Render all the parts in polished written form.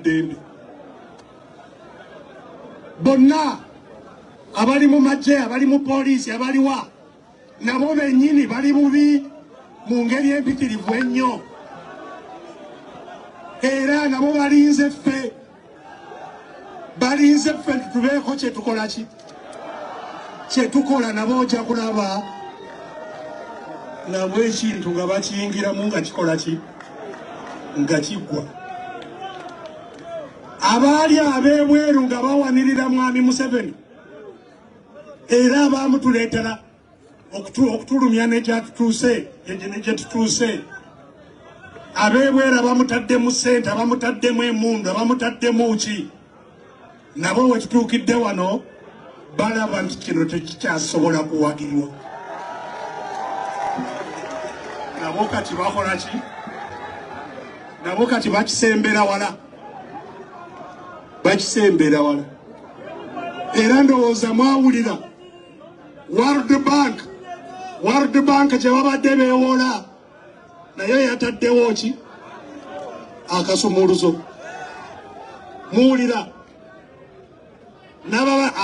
ddembe. Bonna abali mu magye, abali mu poliisi, abaliwa nabo bennyini bali bubi mu ngeri empitirivu ennyo. Era nabo balinze ffe tubeeko kye tukola ki kye tukola nabo ojja kulaba nabo ekintu nga bakiyingiramu nga kikola ki nga kiggwa. Abaali ab'ebweru nga bawanirira mwami Museveni era abaamutuleetera okutulumya ne gyetutuuse ab'ebweru abamutaddemu ssente, abamutaddemu emmundu, abamutaddemu ki, nabo we tutuukidde wano balaba nti kino tekikyasobola kuwagirwa. Nabo kati bakola ki? Nabo kati bakisembera wala. Bakisembera wala. Era ndowooza mwawulira World Bank gye babadde beewola naye yataddewo ki? Akasumuluzo. Muwulira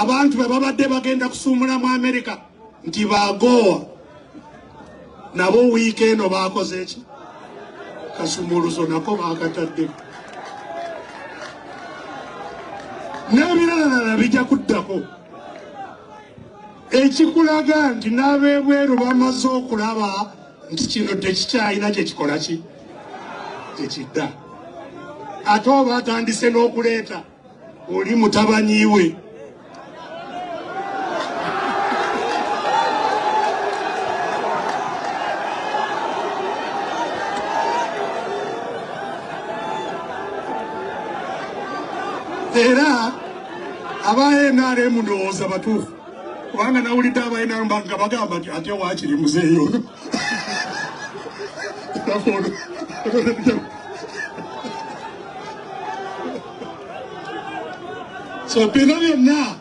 abantu be babadde bagenda kusuumula mu Amerika nti bagoowa nabo wiikeendo baakoze eki? Kasumuluzo nako baakatadde. N'ebirala bijja kuddako. Ekikulaga nti n'ab'ebweru bamaze okulaba nti kino tekikyalina kye kikola ki? Tekidda. Ate oba atandise n'okuleeta oli mutabanyiwe. Era aba-NRM ndowooza batuufu kubanga nawulidde aba-NRM nga bagamba nti ate waakiri muzeeyi ono. So bino byonna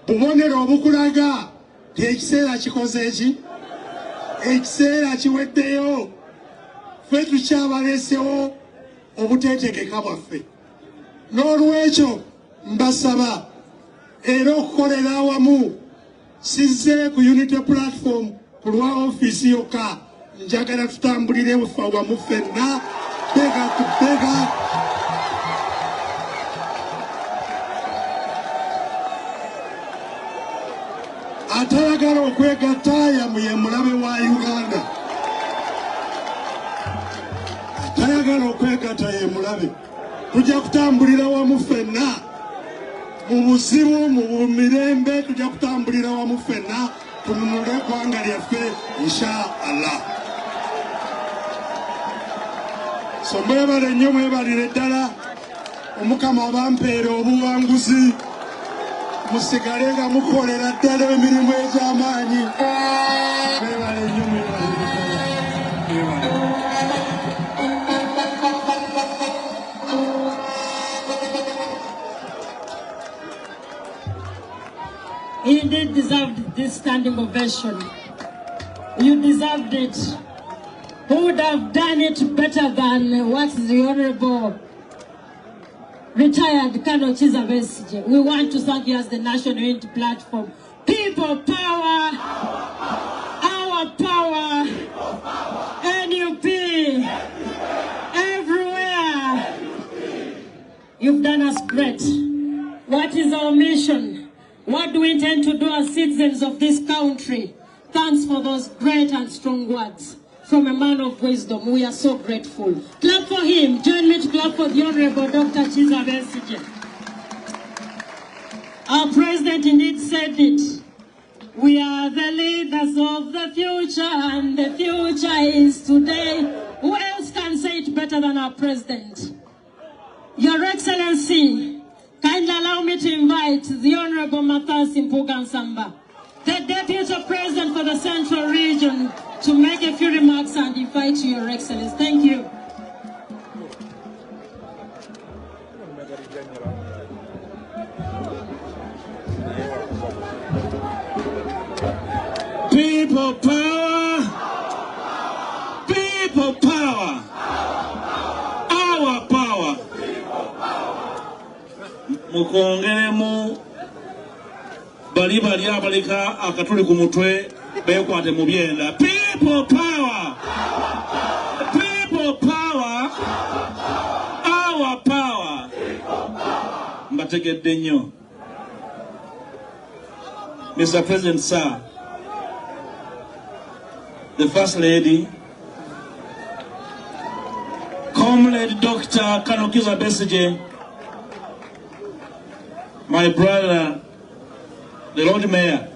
bubonero obukulaga nti ekiseera kikoze eki? Ekiseera kiweddeyo. Ffe tukyabaleesewo obuteetegeka bwaffe. N'olwekyo mbasaba era okukolera awamu. Sizze ku Unity Platform ku lwa ofiisi yokka, njagala tutambulire awamu ffenna bega ku bega. Atayagala okwegatta ye mulabe wa Uganda. Atayagala okwegatta ye mulabe. Tujja kutambulira wamu ffenna mu buzibu mu mirembe, tujja kutambulira wamu ffenna tununule eggwanga lyaffe insha Allah. So mwebale nnyo, mwebalire ddala. Omukama abampeera obuwanguzi, musigale nga mukolera ddala emirimu egy'amaanyi. Mwebale nnyo, mwebalire ddala. He indeed deserved this standing ovation. You deserved it. Who would have done it better than what the Honorable retired Colonel Besigye? We want to thank you as the National Unity Platform. People power, our power, NUP, everywhere. You've done us great. What is our mission? What do we intend to do as citizens of this country? Thanks for those great and strong words from a man of wisdom. We are so grateful. Clap for him. Join me to clap for the Honorable Dr. Besigye. Our president indeed said it. We are the leaders of the future, and the future is today. Who else can say it better than our president? Your Excellency, kindly allow me to invite the Honorable Mpuga, the Deputy President for the Central Region, to make a few remarks and invite you, Your Excellency. Thank you. People power, people power, our power. mukongeremu bali abalika akatuli ku mutwe bekwate mu byenda. People power! People power! Our power! Mbategedde nnyo. Mr. President, sir, the First Lady, Comrade Dr. Besigye, my brother, the Lord Mayor,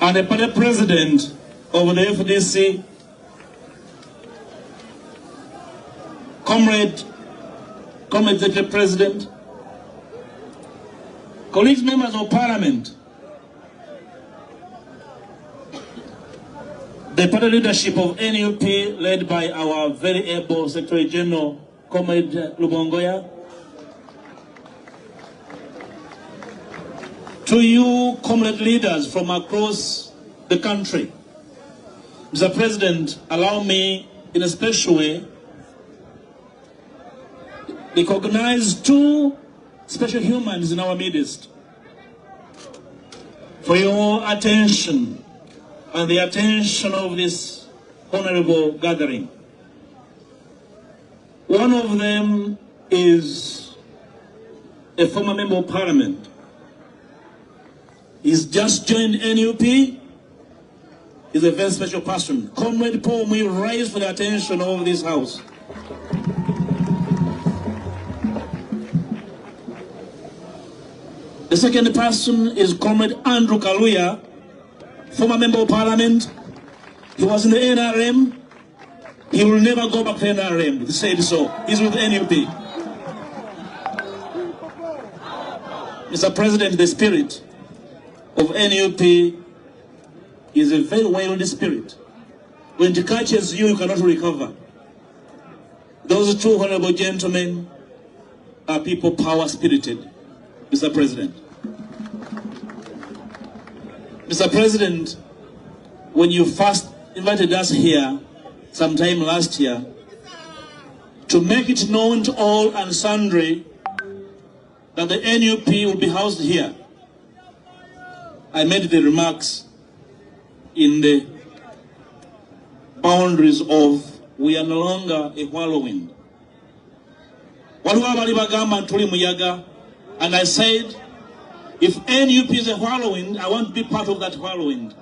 and the Party President of the FDC, Comrade Deputy President, colleagues, members of Parliament, the party leadership of NUP, led by our very able Secretary General, Comrade Lubongoya, to you, comrade leaders from across the country. Mr. President, allow me in a special way recognize two special humans in our midst for your attention and the attention of this honorable gathering. One of them is a former member of Parliament. He's just joined NUP. He's a very special person. Comrade Paul, we rise for the attention of this house. The second person is Comrade Andrew Kaluya, former member of Parliament. He was in the NRM. He will never go back to NRM. He said so. He's with NUP. Mr. President, the spirit of NUP is a very wild spirit. When it catches you, you cannot recover. Those two honorable gentlemen are people power spirited, Mr. President. Mr. President, when you first invited us here sometime last year to make it known to all and sundry that the NUP will be housed here, I made the remarks in the boundaries of we are no longer a whirlwind. And I said, if NUP is a whirlwind, I want to be part of that whirlwind.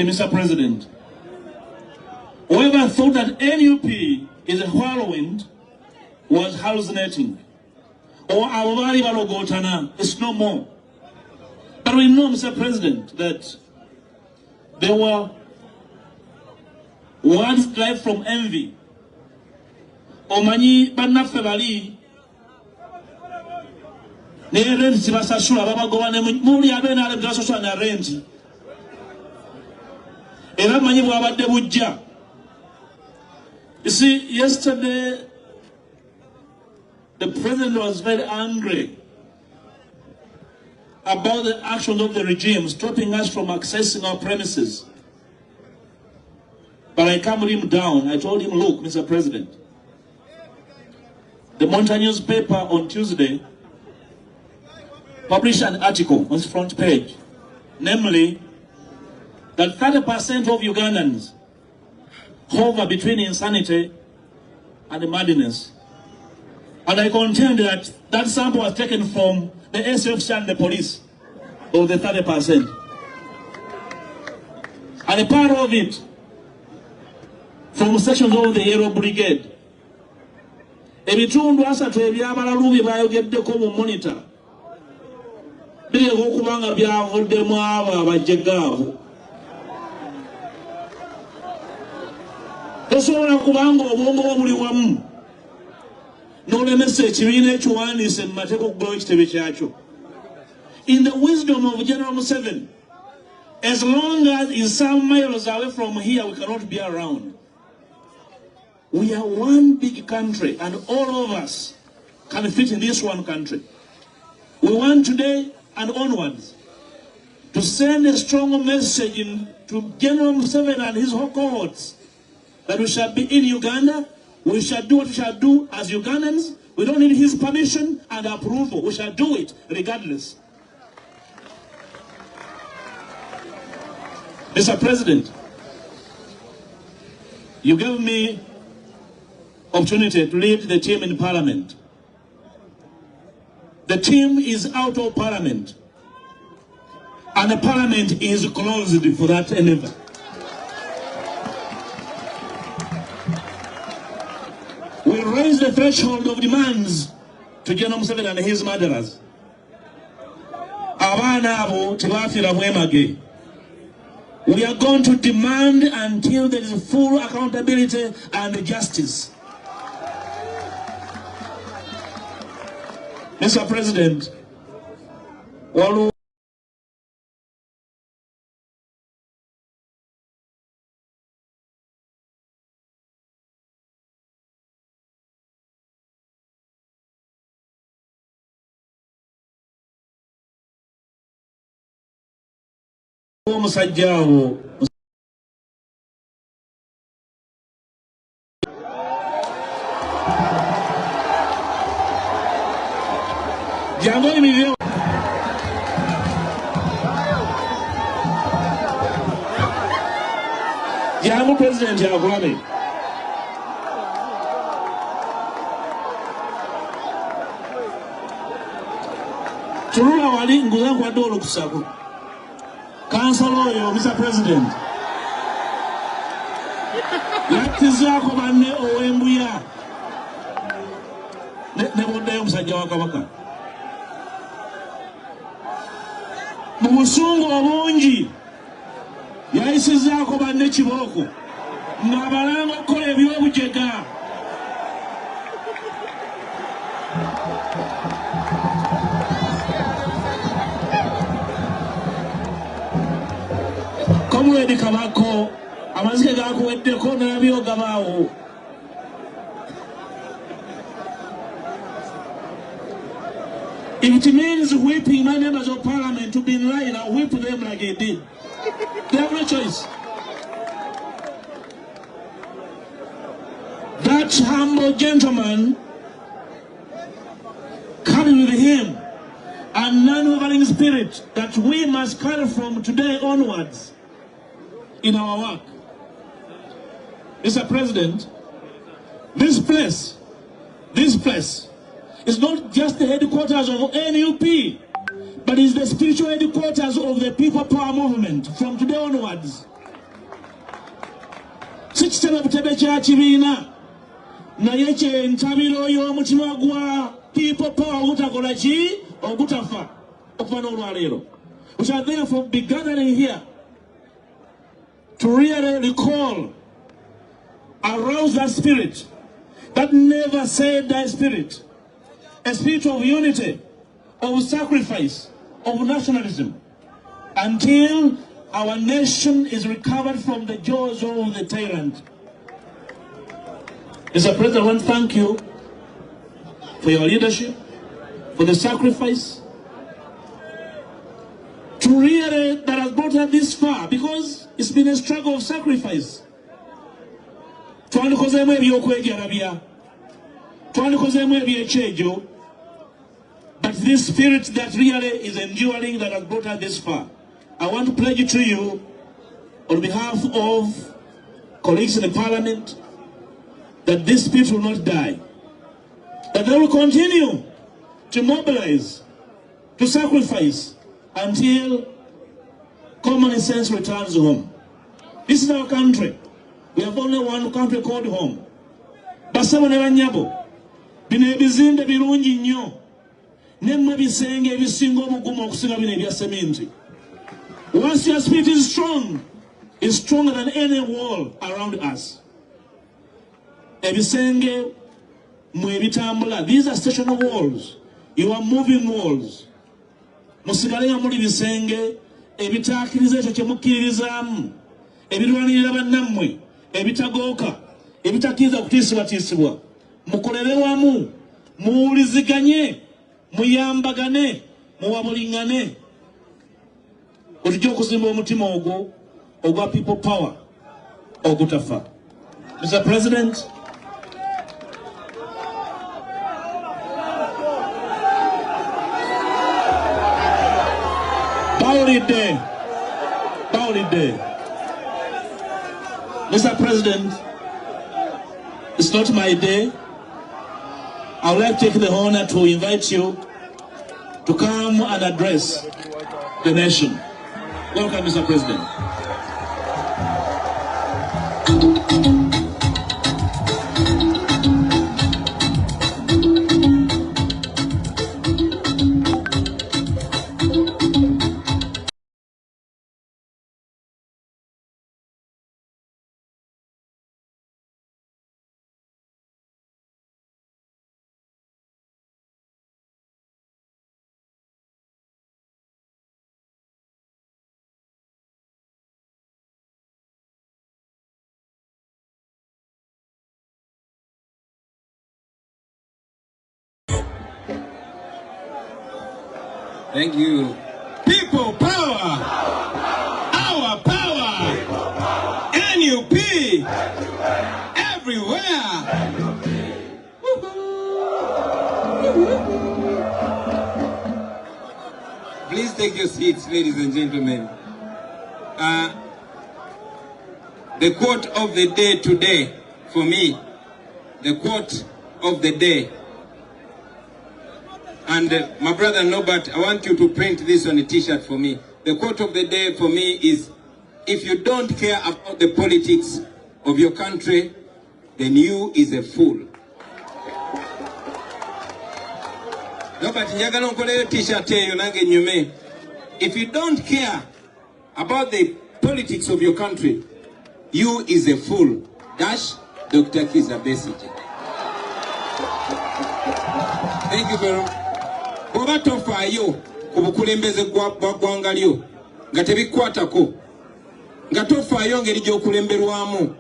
Mr. President. Whoever thought that NUP is a whirlwind was hallucinating. Or it's no more. But we know, Mr. President, that there were words derived from envy. Omanyi banaffe bali ne rent sibasasula babagoba ne muli abena ale bwasasula na rent. Era manyi bwabadde bujja. You see, yesterday the president was very angry about the actions of the regime, stopping us from accessing our premises. But I calmed him down. I told him, look, Mr. President, the Monitor newspaper on Tuesday published an article on its front page, namely that 30% of Ugandans hover between insanity and madness. And I contend that that sample was taken from the SFC and the police of the 30%. And a part of it from sections of the Hero Brigade. Ebitundu asatu ebyabalalubi bayogeddeko mu monitor bireka okubanga byavuddemu abo abajjegaavu. Tosobola kubanga obwongo bwo buli wamu n'olemesa ekibiina ekiwandiise mu mateeka okuggulawo ekitebe kyakyo. In the wisdom of General Museveni, as long as is some miles away from here, we cannot be around. We are one big country, and all of us can fit in this one country. We want today and onwards to send a strong message to General Museveni and his whole cohorts that we shall be in Uganda, we shall do what we shall do as Ugandans. We don't need his permission and approval. We shall do it regardless. Mr. President, you gave me opportunity to lead the team in Parliament. The team is out of Parliament, and the Parliament is closed for that endeavor. We raise the threshold of demands to General Museveni and his murderers. We are going to demand until there is full accountability and justice. Mr. President, Musajjawo Jangoni mivyo Jangu President yakulame Tulula wali nguzangu wa dolo kusaku Councilor, Mr. President. Yatizako banne owembuya. Ne bonde omusajja wa Kabaka. Mu busungu obungi yayisizaako banne kiboko. Ng'abalanga okukola ebyobujega. Comrade Kabako, amazike gakuweddeko n'abyoga baawo. If it means whipping my members of parliament to be in line, I'll whip them like they did. They have no choice. That humble gentleman carried with him a non-wavering spirit that we must carry from today onwards in our work. Mr. President, this place is not just the headquarters of NUP, but is the spiritual headquarters of the People Power Movement from today onwards. Sichitebe butebe kya kibiina naye kye ntabiro y'omutima gwa People Power ogutakola ki ogutafa okuva n'olwaleero. We shall therefore be gathering here to really recall, arouse that spirit, that never said that spirit, a spirit of unity, of sacrifice, of nationalism, until our nation is recovered from the jaws of the tyrant. Mr. President, I want to thank you for your leadership, for the sacrifice, to really that has brought us this far, because it's been a struggle of sacrifice. Twandikozeemu ebyokwejarabya, twandikozeemu ebyekyejo, but this spirit that really is enduring that has brought us this far. I want to pledge to you on behalf of colleagues in the parliament that this spirit will not die, that they will continue to mobilize, to sacrifice until common sense returns home. This is our country. We have only one country called home. Basabo ne banyabo, bino ebizimbe birungi nnyo, nemmwe bisenge ebisinga obugumu okusinga bino ebya sementi. Once your spirit is strong, it's stronger than any wall around us. Ebisenge mwe bitambula, these are stationary walls. You are moving walls. Musigale nga muli bisenge ebitaakiriza ekyo kye mukkiririzaamu, ebirwanirira bannammwe, ebitagooka, ebitakkiriza kutiisibwatiisibwa. Mukolere wamu, muwuliziganye, muyambagane, muwabulingane. otujja okuzimba omutima ogwo ogwa people power ogutafa. Mr. President, bawulidde. Mr. President, it's not my day. I would like to take the honor to invite you to come and address the nation. Welcome, Mr. President. Thank you. People power. Our power. NUP. Everywhere. Please take your seats, ladies and gentlemen. The quote of the day today, for me, the quote of the day. And my brother Norbert, I want you to print this on a t-shirt for me. The quote of the day for me is, if you don't care about the politics of your country, then you is a fool. Norbert, njagala nkoleyo t-shirt eyo nange nyume. If you don't care about the politics of your country, you is a fool. Dash Dr. Kizza Besigye. Thank you very much. Bw'oba tofaayo ku bukulembeze bwa ggwanga lyo nga tebikwatako, nga tofaayo ngeri gy'okulemberwamu,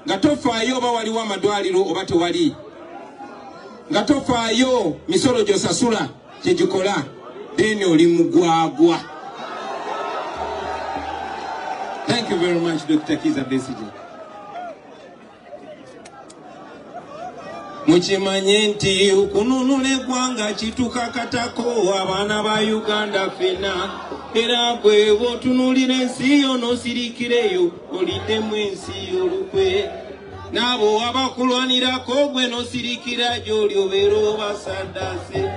nga tofaayo oba waliwo amadwaliro oba tewali, nga tofaayo misolo gy'osasula kye gikola, then oli mugwagwa. Thank you very much, Dr. Kizza Besigye. Mukimanye nti okununula eggwanga kitukakatako abaana ba Uganda fena, era gwe bw'otunuulira ensi yo n'osiriikireyo oliddemu ensi olukwe, n'abo abakulwanirako gwe n'osiriikira gy'oli obeera obasaddaase.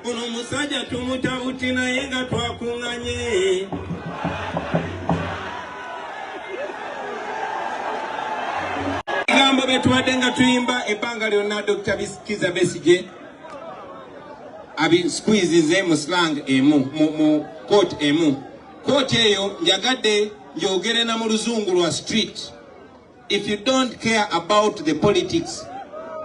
Ono musajja tumutabuti naye nga twakuŋŋanye. Gambo betuwadde nga tuyimba ebbanga lyonna Dr. Kizza Besigye abisqueezeze mu slang emu, mu quote emu. Quote eyo njagadde njogere na mu luzungu lwa street. If you don't care about the politics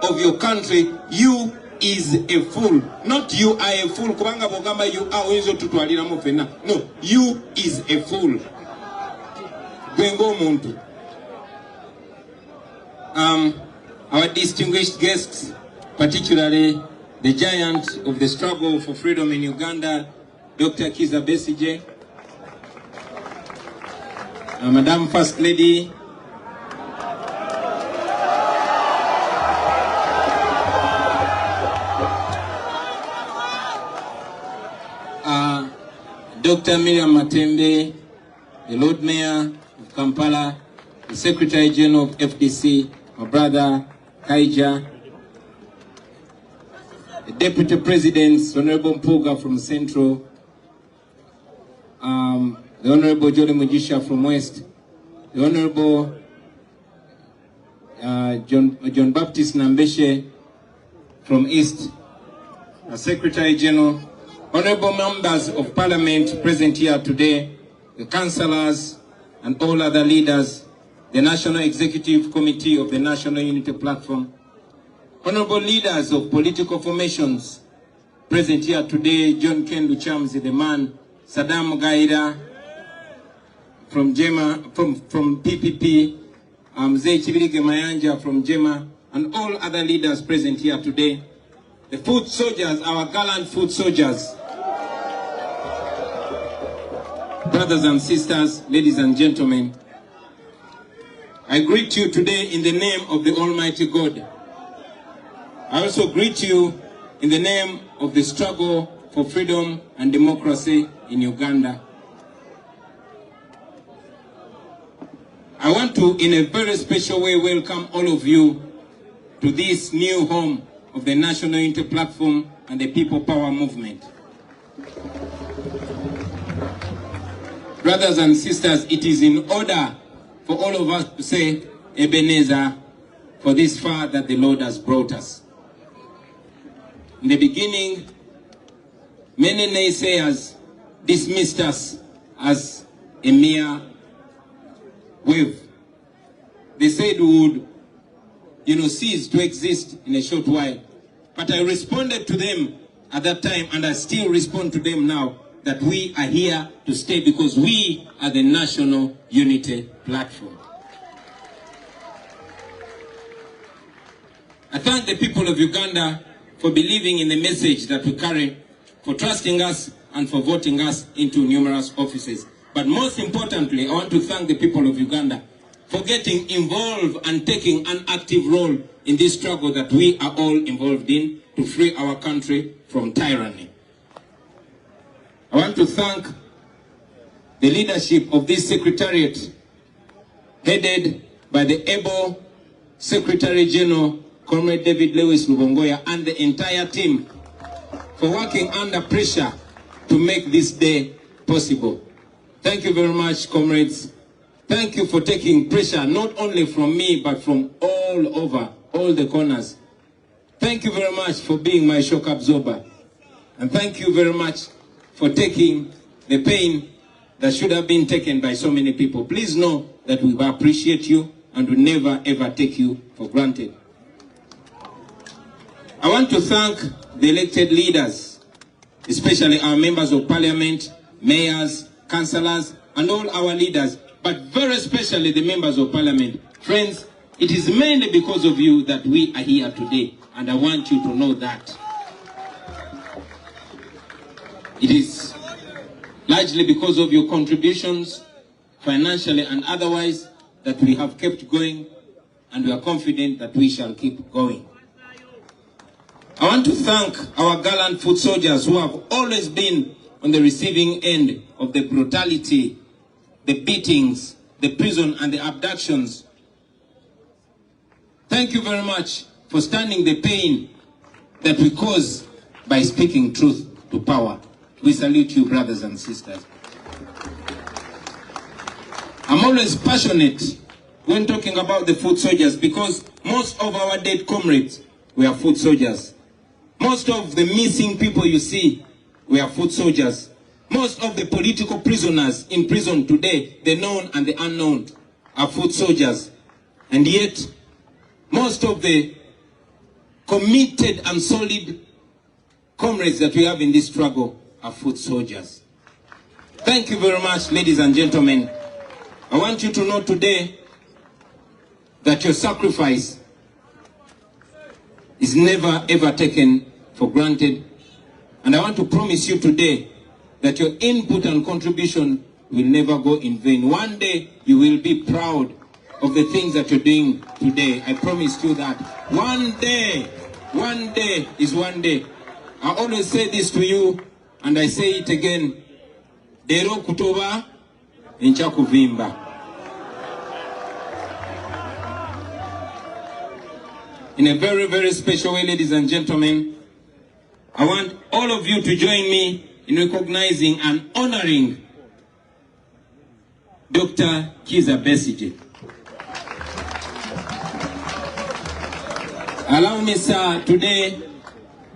of your country, you is a fool. Not you are a fool. Kubanga bogamba you are oyinza otutwaliramu ffenna. No, you is a fool. Gwe ng'omuntu. Our distinguished guests, particularly the giant of the struggle for freedom in Uganda, Dr. Kizza Besigye, Madam First Lady, Dr. Miriam Matembe, the Lord Mayor of Kampala, the Secretary General of FDC, my brother Kaija, the Deputy President, Honorable Mpuga from Central, the Honorable Jolly Mujisha from West, the Honorable John Baptist Nambeshe from East, the Secretary General, Honorable members of Parliament present here today, the councillors and all other leaders, the National Executive Committee of the National Unity Platform, honorable leaders of political formations present here today, John Ken Luchamzi, the man, Saddam Gaida from Jema, from PPP, Mzee Chibirige Mayanja from Jema, and all other leaders present here today. The foot soldiers, our gallant foot soldiers. brothers and sisters, ladies and gentlemen, I greet you today in the name of the Almighty God. I also greet you in the name of the struggle for freedom and democracy in Uganda. I want to, in a very special way, welcome all of you to this new home of the National Unity Platform and the People Power Movement. Brothers and sisters, it is in order for all of us to say, Ebenezer, for this far that the Lord has brought us. In the beginning, many naysayers dismissed us as a mere wave. They said we would, cease to exist in a short while. But I responded to them at that time, and I still respond to them now, that we are here to stay because we are the National Unity Platform. I thank the people of Uganda for believing in the message that we carry, for trusting us and for voting us into numerous offices. But most importantly, I want to thank the people of Uganda for getting involved and taking an active role in this struggle that we are all involved in to free our country from tyranny. I want to thank the leadership of this secretariat, headed by the able Secretary General, Comrade David Lewis Lubongoya, and the entire team for working under pressure to make this day possible. Thank you very much, comrades. Thank you for taking pressure, not only from me, but from all over, all the corners. Thank you very much for being my shock absorber. And thank you very much for taking the pain that should have been taken by so many people. Please know that we appreciate you and we never ever take you for granted. I want to thank the elected leaders, especially our members of parliament, mayors, councillors, and all our leaders, but very especially the members of parliament. Friends, it is mainly because of you that we are here today, and I want you to know that. It is largely because of your contributions, financially and otherwise, that we have kept going, and we are confident that we shall keep going. I want to thank our gallant foot soldiers who have always been on the receiving end of the brutality, the beatings, the prison, and the abductions. Thank you very much for standing the pain that we cause by speaking truth to power. We salute you, brothers and sisters. I'm always passionate when talking about the foot soldiers because most of our dead comrades were foot soldiers. Most of the missing people you see were foot soldiers. Most of the political prisoners in prison today, the known and the unknown, are foot soldiers. And yet, most of the committed and solid comrades that we have in this struggle are foot soldiers. Thank you very much, ladies and gentlemen. I want you to know today that your sacrifice is never ever taken for granted. And I want to promise you today that your input and contribution will never go in vain. One day you will be proud of the things that you're doing today. I promise you that. One day is one day. I always say this to you, and I say it again. Dero kutoba, incha kuvimba. In a very, very special way, ladies and gentlemen, I want all of you to join me in recognizing and honoring Dr. Kizza Besigye. Allow me, sir, today,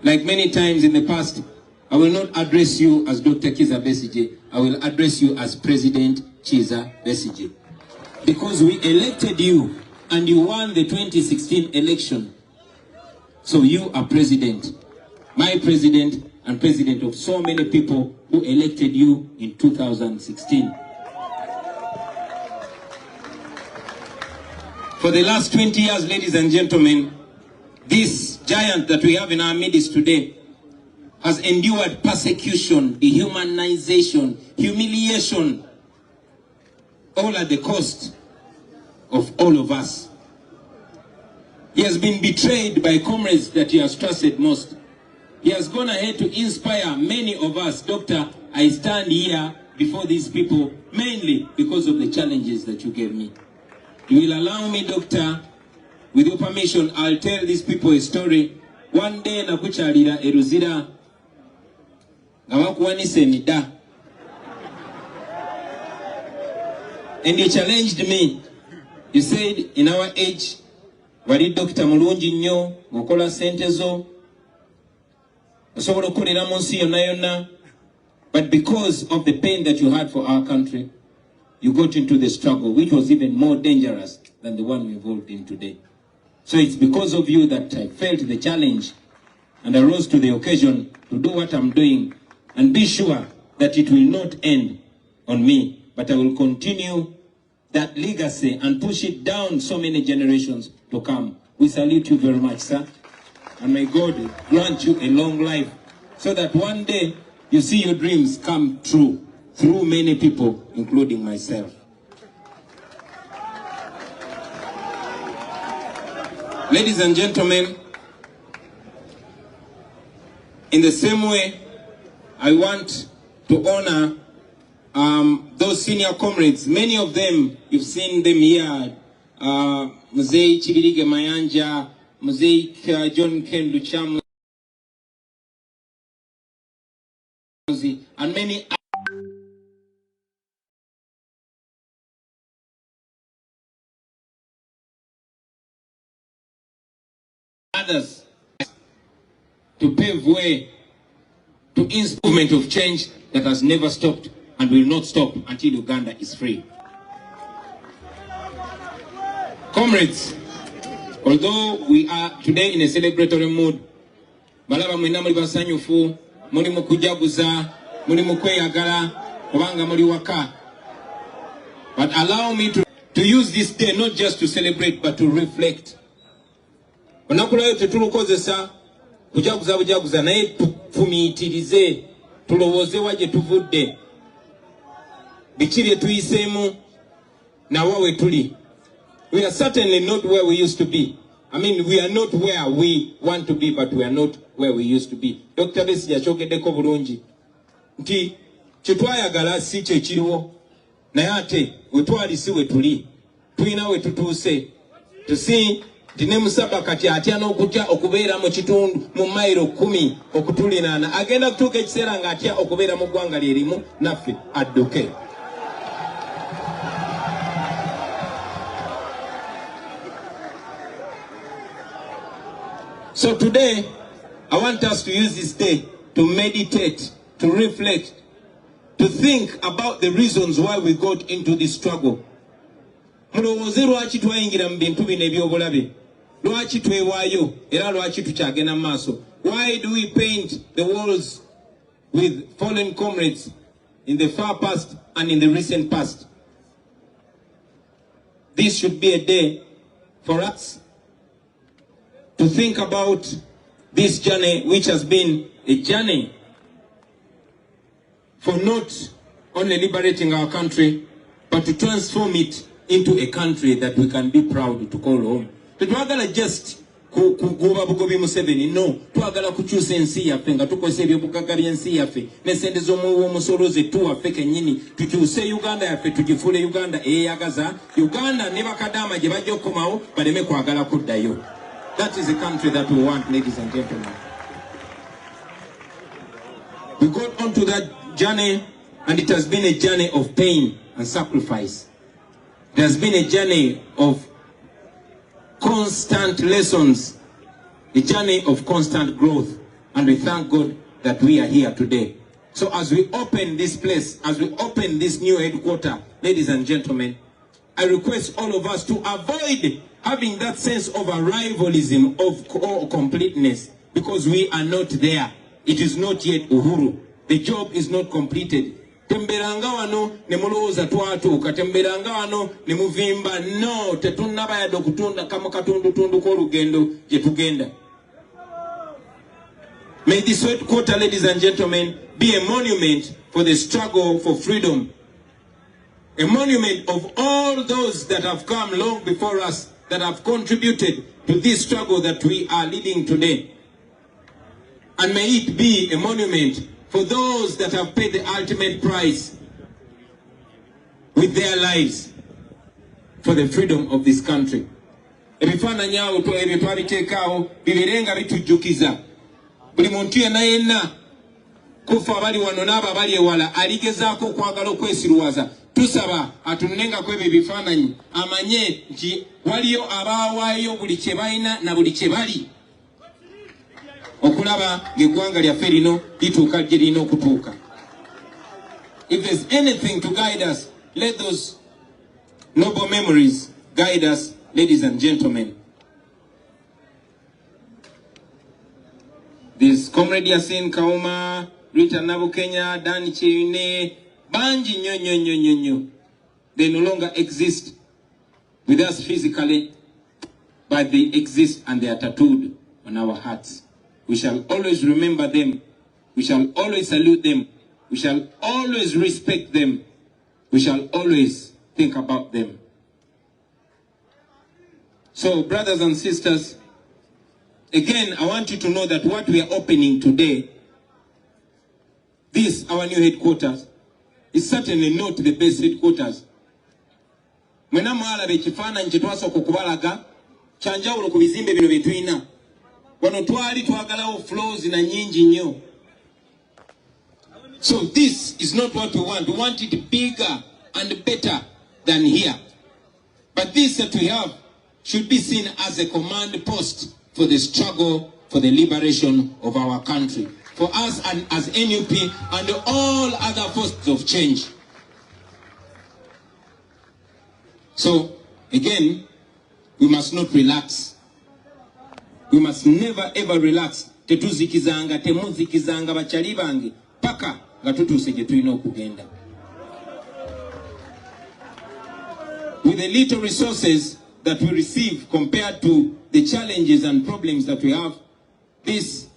like many times in the past, I will not address you as Dr. Kizza Besigye. I will address you as President Kizza Besigye. Because we elected you and you won the 2016 election. So you are president, my president, and president of so many people who elected you in 2016. For the last 20 years, ladies and gentlemen, this giant that we have in our midst today has endured persecution, dehumanization, humiliation, all at the cost of all of us. He has been betrayed by comrades that he has trusted most. He has gone ahead to inspire many of us. Doctor, I stand here before these people mainly because of the challenges that you gave me. You will allow me, Doctor, with your permission, I'll tell these people a story. One day, nakuchalira eruzira ngawakuwanise nida. And you challenged me. You said, in our age, wali Dr. Mulungi nnyo, ngokola sente zo, osobola okukolera mu nsi yonna yonna. But because of the pain that you had for our country, you got into the struggle, which was even more dangerous than the one we're involved in today. So it's because of you that I felt the challenge and I rose to the occasion to do what I'm doing, and be sure that it will not end on me, but I will continue that legacy and push it down so many generations to come. We salute you very much, sir. And may God grant you a long life so that one day you see your dreams come true through many people, including myself. Ladies and gentlemen, in the same way, I want to honor those senior comrades. Many of them, you've seen them here. Mzee Chibirige Mayanja, Mzee John Ken Luchamu, and many others to pave way to movement of change that has never stopped and will not stop until Uganda is free. Comrades, although we are today in a celebratory mood, balaba mwena muli basanyufu, muli mukujaguza, muli mukweyagala, kubanga muli waka. But allow me to use this day not just to celebrate but to reflect. Onakulayo tetulukozesa kujaguza bujaguza naye tufumiitirize, tulowooze waje tuvudde, bikiri tuyisemu na wawe tuli. We are certainly not where we used to be. I mean, we are not where we want to be, but we are not where we used to be. Dr. Besigye achogeddeko bulungi nti kyetwayagala si kye kiriwo, naye ate wetwali si wetuli, tulina wetutuuse. Tusi tine musaba kati atya n'okutya okubeera mu kitundu mu mayiro 10 okutulinaana, agenda kutuuka ekiseera nga atya okubeera mu ggwanga lyerimu naffe adduke. So today, I want us to use this day to meditate, to reflect, to think about the reasons why we got into this struggle. Mulowooze lwaki twayingira mu bintu bino eby'obulabe, lwaki twewaayo era lwaki tukyagenda mu maaso. Why do we paint the walls with fallen comrades in the far past and in the recent past? This should be a day for us to think about this journey, which has been a journey for not only liberating our country, but to transform it into a country that we can be proud to call home. Tetwagala just kugoba bugobi Museveni, no. Twagala kukyusa ensi yaffe nga tukozesa ebyobugagga by'ensi yaffe n'essente z'omusolo ze tuwaffe kennyini, tukyuse Uganda yaffe tugifuule Uganda eyeyagaza, Uganda ne bakadaama gye bajja okukomawo baleme kwagala kuddayo. That is the country that we want, ladies and gentlemen. We got onto that journey, and it has been a journey of pain and sacrifice. It has been a journey of constant lessons, a journey of constant growth, and we thank God that we are here today. So as we open this place, as we open this new headquarters, ladies and gentlemen, I request all of us to avoid having that sense of a rivalism of completeness, because we are not there. It is not yet Uhuru. The job is not completed. Temberanga wano ne mulowooza twatuuka, temberanga wano ne muvimba. No, tetunnaba yadde okutunda kamu katundutundu k'olugendo gye tugenda. May this headquarter, ladies and gentlemen, be a monument for the struggle for freedom. A monument of all those that have come long before us, that have contributed to this struggle that we are leading today. And may it be a monument for those that have paid the ultimate price with their lives for the freedom of this country. Ebifaananyi awo ebyo twabiteekaawo bibeerenga bitujjukiza buli muntu yenna kufa abali wano n'abo abali ewala aligezaako okwagala okwesiruwaza. Tusaba atunulengako ebyo ebifaananyi amanye nti waliyo abaawaayo buli kye balina na buli kye bali okulaba ng'eggwanga lyaffe lino lituuka gye lirina okutuuka. If there's anything to guide us, let those noble memories guide us, ladies and gentlemen. This Comrade Yasin Kauma, Rita Nabukenya, Dan Chine, Banji nyo. They no longer exist with us physically, but they exist and they are tattooed on our hearts. We shall always remember them. We shall always salute them. We shall always respect them. We shall always think about them. So, brothers and sisters, again, I want you to know that what we are opening today, this, our new headquarters, is certainly not the best headquarters. Mwena mwala bechifaananyi kye twasooka okubalaga kyanjawulo ku bizimbe bino bye tulina. Wano twali twagalawo floors na nyingi nnyo. So this is not what we want. We want it bigger and better than here. But this that we have should be seen as a command post for the struggle for the liberation of our country. For us and as NUP and all other forces of change. So, again, we must not relax. We must never ever relax. Tetuzikizanga, temuzikizanga bachali bange. Paka nga tutuse gye tulina okugenda. With the little resources that we receive compared to the challenges and problems that we have, this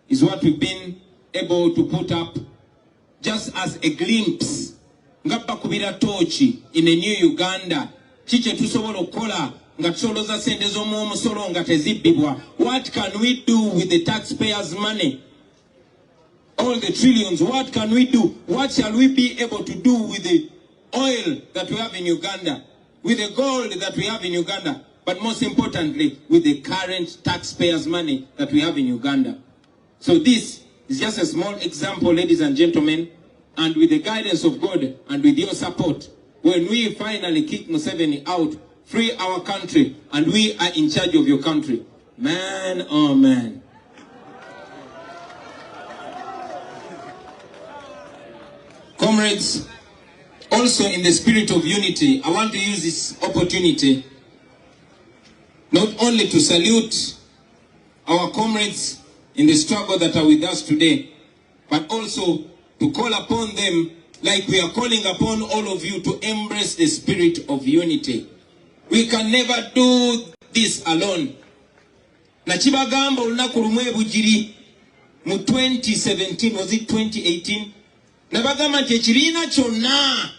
is what we've been able to put up just as a glimpse. Ngapa kubira tochi in a new Uganda. Chiche tusobola okola nga tusoloza sente z'omusolo nga tezibbibwa. What can we do with the taxpayers' money? All the trillions, what can we do? What shall we be able to do with the oil that we have in Uganda? With the gold that we have in Uganda? But most importantly, with the current taxpayers' money that we have in Uganda. So this is just a small example, ladies and gentlemen, and with the guidance of God and with your support, when we finally kick Museveni out, free our country, and we are in charge of your country. Man, oh man. Comrades, also in the spirit of unity, I want to use this opportunity not only to salute our comrades in the struggle that are with us today, but also to call upon them like we are calling upon all of you to embrace the spirit of unity. We can never do this alone. Nachibagamba olunaku lumu ebugiri mu 2017, was it 2018? Nabagamba nti ekibiina kyonna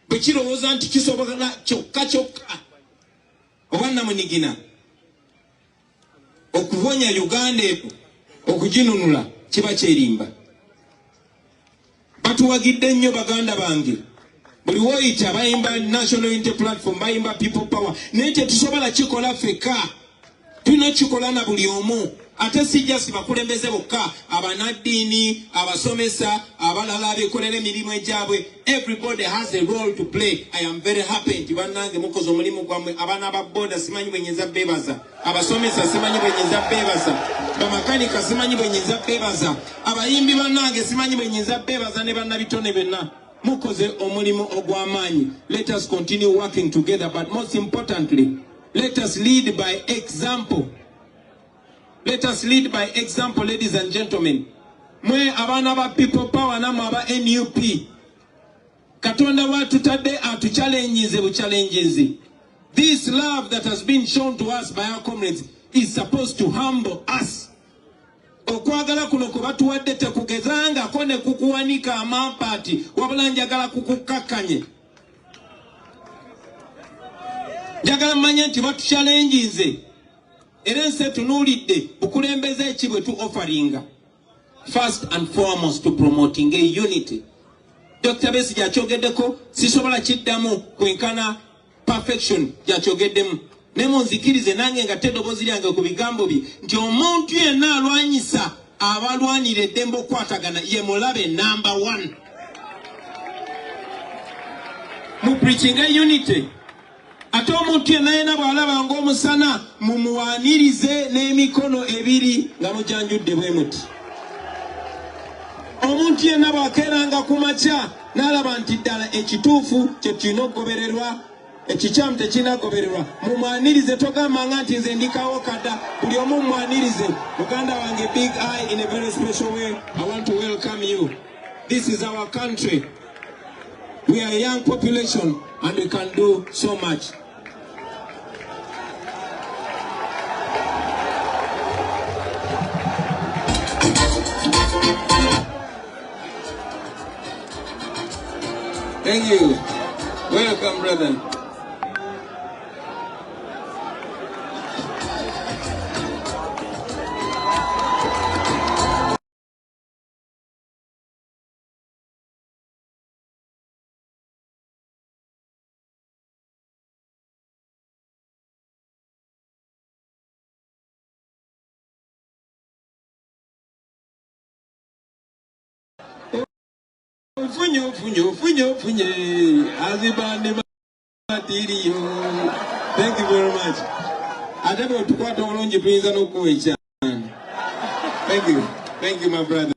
bwe kirowooza nti kisobola kyokka oba namunigina okuvonya Uganda eko okuginunula kiba kyerimba. Batuwagidde nnyo baganda bange. Buli woyita bayimba National Unity Platform, bayimba People Power. Naye tetusobola kikola ffekka. Tulina kikola na buli omu. Ate si just bakulembeze bokka, abanaddiini, abasomesa, abalala abeekolera emirimu egyabwe. Everybody has a role to play. I am very happy nti bannange mukoze omulimu gwammwe. Abaana ba boda simanyi bwe nnyinza beebaza. Abasomesa simanyi bwe nnyinza beebaza. Bamakanika simanyi bwe nnyinza beebaza. Abayimbi bannange simanyi bwe nnyinza beebaza ne bannabitone benna. Mukoze omulimu ogw'amaanyi. Let us continue working together, but most importantly, let us lead by example. Let us lead by example, ladies and gentlemen. Mwe abana ba People Power na aba NUP. Katonda watu tade atu challenges. This love that has been shown to us by our comrades is supposed to humble us. okwagala kuno kwe batuwadde tekugezangako ne kukuwanika amampaati wabula njagala kukukakkanye. Njagala mmanye nti batuchallenginze era ensi etunuulidde bukulembeze ki bwe tu offeringa. First and foremost to promoting a unity. Dr. Besigye akyogeddeko sisobola kiddamu kwenkana perfection gyakyogeddemu. Ne munzikirize nange nga teddoboozi lyange ku bigambo bye nti omuntu yenna alwanyisa abalwanira eddembe okukwatagana ye mulabe number 1 mu preaching a unity. Ate omuntu yenna yena bw'alaba ng'omusana mumuwaanirize n'emikono ebiri nga mujanjudde bwe muti. Omuntu yenna bw'akeeranga ku makya n'alaba nti ddala ekituufu kye kirina okugobererwa ekikyamu tekinagobererwa mumwanirize togambanga nti nze ndikawo kadda buli omu mumwanirize. Muganda wange Big I in a very special way I want to welcome you. This is our country. We are a young population and we can do so much. Thank you. Welcome, brother. Funyo, azibande materiyo. Thank you very much. Adebo tukwata olonje tuyinza n'okuwecha. Thank you my brother.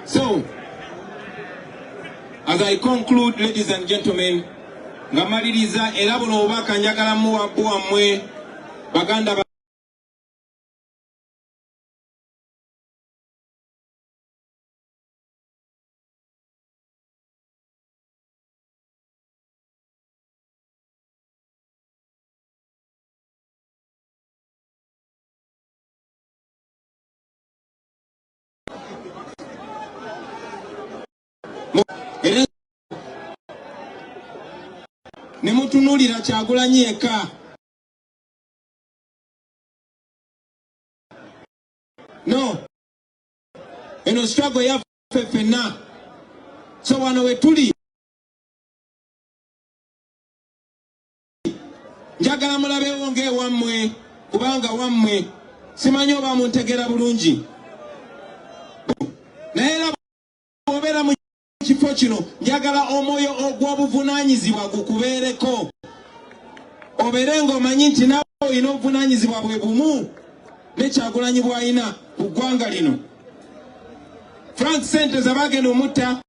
So, as I conclude, ladies and gentlemen, ngamaliriza era buno obubaka njagala muwabbu wammwe baganda ne mutunuulira Kyagulanyi eka. No, eno struggle yaffe ffenna. So wano we tuli njagala mulabeewo ng'ewammwe kubanga wammwe simanyi oba muntegeera bulungi. Naye era bw'obeera mu kifo kino njagala omwoyo ogw'obuvunaanyizibwa gukubeereko. Obeere ng'omanyi nti naawe olina obuvunaanyizibwa bwe bumu ne Kyagulanyi bw'alina ku ggwanga lino. Frank Senteza bagenda omutta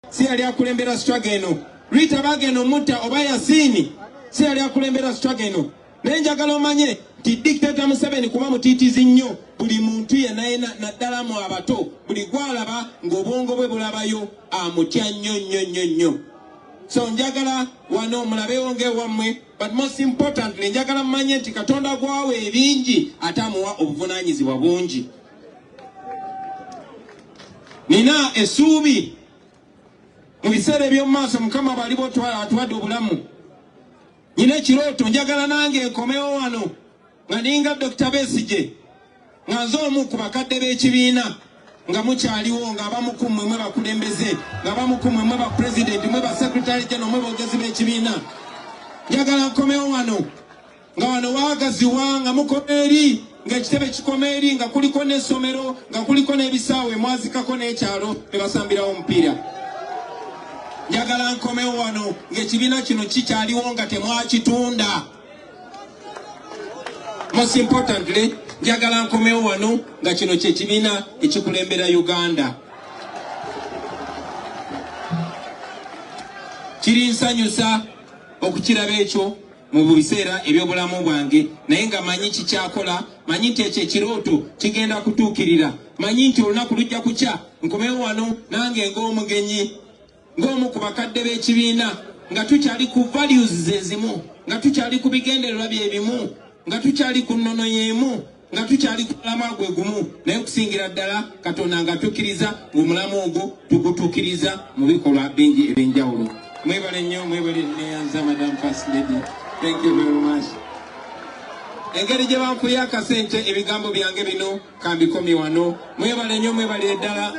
si yali akulembera struggle eno. Rita bagenda omutta oba Yasini si yali akulembera struggle eno. Naye njagala omanye nti Dictator Museveni kuba mutiitizi nnyo buli muntu yenna naddala mu abato buli gwalaba ng'obwongo bwe bulabayo amutya nnyo. So njagala wano mulabeewo ng'ewammwe, but most importantly njagala mmanye nti Katonda gwawe ebingi ate amuwa obuvunaanyizibwa bungi. Nina essuubi mu biseera eby'omu maaso Mukama bw'aliba atuwadde obulamu. Nina ekirooto njagala nange nkomewo wano nga ninga Dr. Besigye nga nze omu ku bakadde b'ekibiina nga mukyaliwo ng'abamu ku mmwe mwe bakulembeze ng'abamu ku mmwe mwe ba president mwe ba secretary general mwe boogezi b'ekibiina. Njagala nkomewo wano nga wano waagaziwa nga mukoma eri ng'ekitebe kikoma eri nga kuliko n'essomero nga kuliko n'ebisaawe mwazikako n'ekyalo ne basambirawo omupiira. Njagala nkomewo wano ng'ekibiina kino kikyaliwo nga temwakitunda. Most importantly, njagala nkomewo wano nga kino kye kibiina ekikulembera Uganda. Kirinsanyusa okukiraba ekyo mu biseera eby'obulamu bwange, naye nga manyi kikyakola, manyi nti ekyo ekirooto kigenda kutuukirira, manyi nti olunaku lujja kukya nkomewo wano nange ng'omugenyi, ng'omu ku bakadde b'ekibiina, nga tukyali ku values ezimu, nga tukyali ku bigendererwa bye bimu, nga tukyali ku nnono y'emu nga tukyali ku mulamwa gwe gumu naye okusingira ddala Katonda nga tukkiriza ng'omulamu ogwo tugutuukiriza mu bikolwa bingi ebyenjawulo. Mwebale nnyo, mwebale neyanza Madam First Lady. Thank you very much. Engeri gye banfuye akasente ebigambo byange bino kambikomye wano. Mwebale nnyo, mwebalire ddala.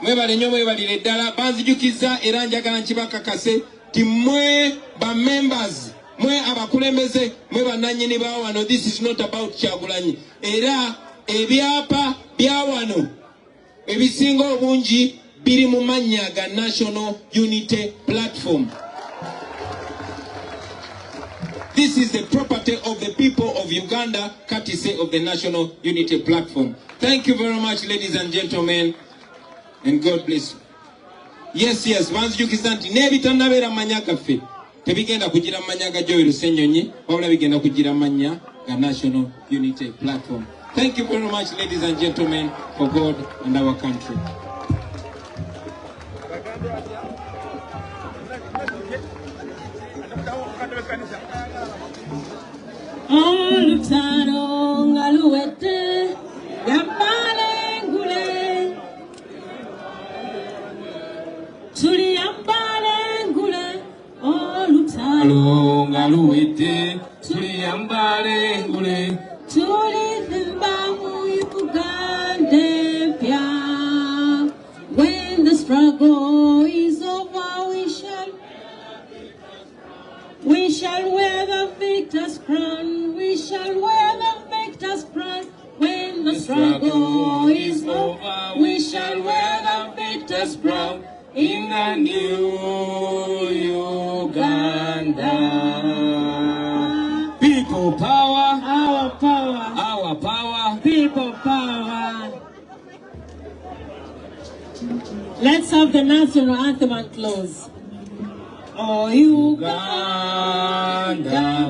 Mwebale nnyo, mwebalire ddala. Banzijukiza era njagala nkibakakase ti mwe ba members, mwe abakulembeze, mwe bannannyini ba wano. This is not about Kyagulanyi. Era ebyapa bya wano ebisinga obungi biri mu mannya ga National Unity Platform. This is the property of the people of Uganda, courtesy of the National Unity Platform. Thank you very much, ladies and gentlemen, and God bless you. Yes, yes, banzijukiza nti n'ebitannabera manya gaffe tebigenda kugira manya ga Joy Lusennyonyi, wabula bigenda kugira manya ga National Unity Platform. Thank you very much, ladies and gentlemen, for God and our country. Olutalo nga luwedde yambale ngule tuli yambale ngule olutalo nga luwedde tuli yambale ngule tuli thimba mu Uganda empya. When the struggle is over we shall wear the victor's crown. We shall wear the victor's crown. When the struggle is over, we shall wear the victor's crown in the new Uganda. People power, Our power, our power. people power. Let's have the national anthem and close. Oh, Uganda,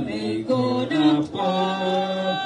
may God uphold